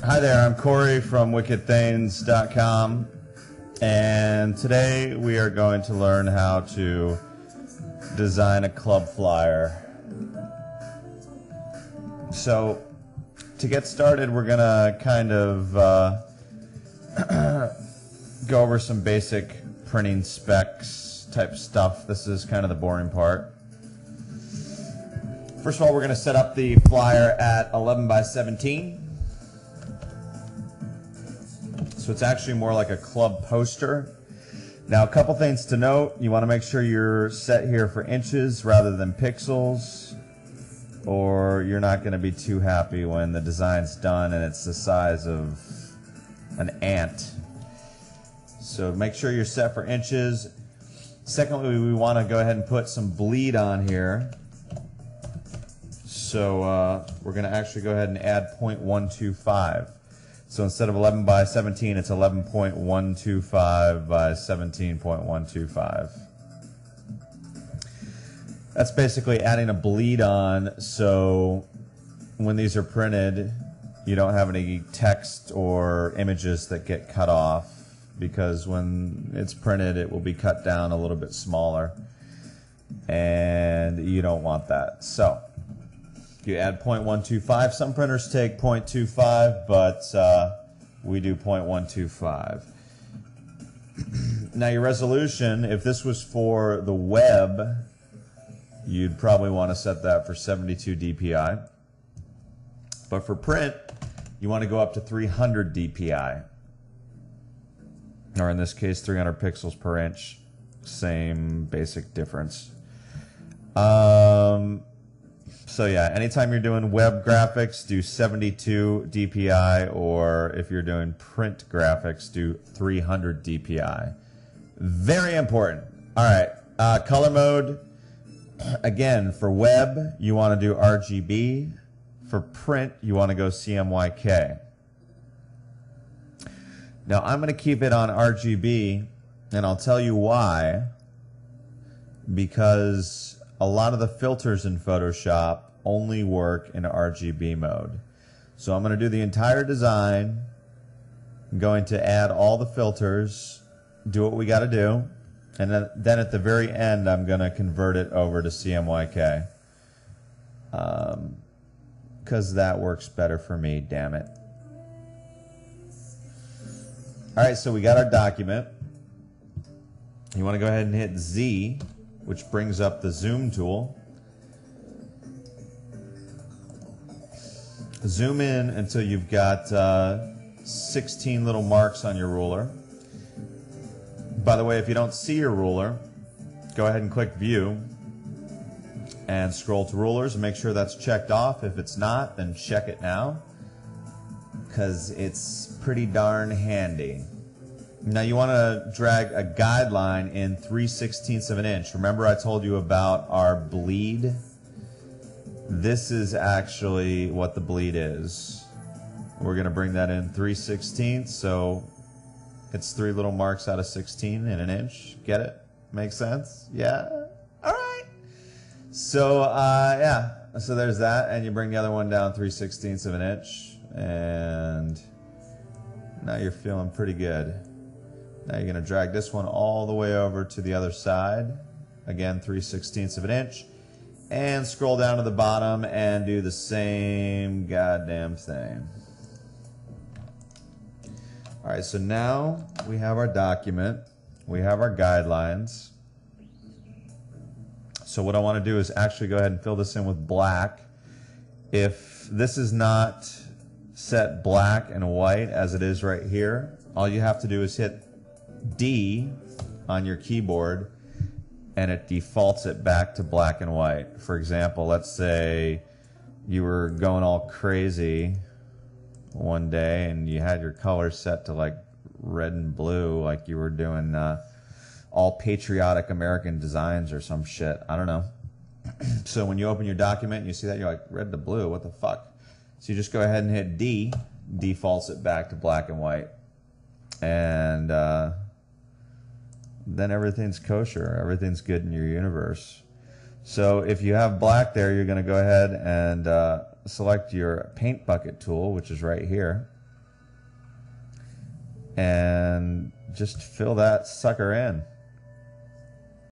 Hi there, I'm Corey from WickedThings.com, and today we are going to learn how to design a club flyer. So, to get started, we're going to kind of go over some basic printing specs type stuff. This is kind of the boring part. First of all, we're going to set up the flyer at 11 by 17. So it's actually more like a club poster. Now, a couple things to note. You want to make sure you're set here for inches rather than pixels, or you're not going to be too happy when the design's done and it's the size of an ant. So make sure you're set for inches. Secondly, we want to go ahead and put some bleed on here. So we're going to actually go ahead and add 0.125. So instead of 11 by 17, it's 11.125 by 17.125. That's basically adding a bleed on, so when these are printed, you don't have any text or images that get cut off, because when it's printed, it will be cut down a little bit smaller, and you don't want that. So you add 0.125. Some printers take 0.25, but we do 0.125. Now your resolution, if this was for the web, you'd probably want to set that for 72 dpi. But for print, you want to go up to 300 dpi. Or in this case, 300 pixels per inch. Same basic difference. So yeah, anytime you're doing web graphics, do 72 dpi, or if you're doing print graphics, do 300 dpi. Very important. All right, color mode. Again, for web, you want to do RGB. For print, you want to go CMYK. Now, I'm going to keep it on RGB, and I'll tell you why. Because a lot of the filters in Photoshop only work in RGB mode. So I'm going to do the entire design. I'm going to add all the filters, do what we got to do, and then at the very end I'm going to convert it over to CMYK. Because that works better for me, damn it. Alright, so we got our document. You want to go ahead and hit Z, which brings up the zoom tool. Zoom in until you've got 16 little marks on your ruler. By the way, if you don't see your ruler, go ahead and click View and scroll to Rulers and make sure that's checked off. If it's not, then check it now, because it's pretty darn handy. Now you want to drag a guideline in 3/16 of an inch. Remember I told you about our bleed? This is actually what the bleed is. We're going to bring that in 3/16, so it's 3 little marks out of 16 in an inch. Get it? Make sense? Yeah? Alright. So, yeah. So there's that, and you bring the other one down 3/16 of an inch, and now you're feeling pretty good. Now you're going to drag this one all the way over to the other side. Again, 3/16 of an inch. And scroll down to the bottom and do the same goddamn thing. Alright, so now we have our document. We have our guidelines. So what I want to do is actually go ahead and fill this in with black. If this is not set black and white as it is right here, all you have to do is hit D on your keyboard and it defaults it back to black and white. For example, let's say you were going all crazy one day and you had your colors set to like red and blue, like you were doing all patriotic American designs or some shit. I don't know. So when you open your document and you see that, you're like, red to blue, what the fuck? So you just go ahead and hit D, defaults it back to black and white. And then everything's kosher. Everything's good in your universe. So if you have black there, you're going to go ahead and select your paint bucket tool, which is right here. and just fill that sucker in.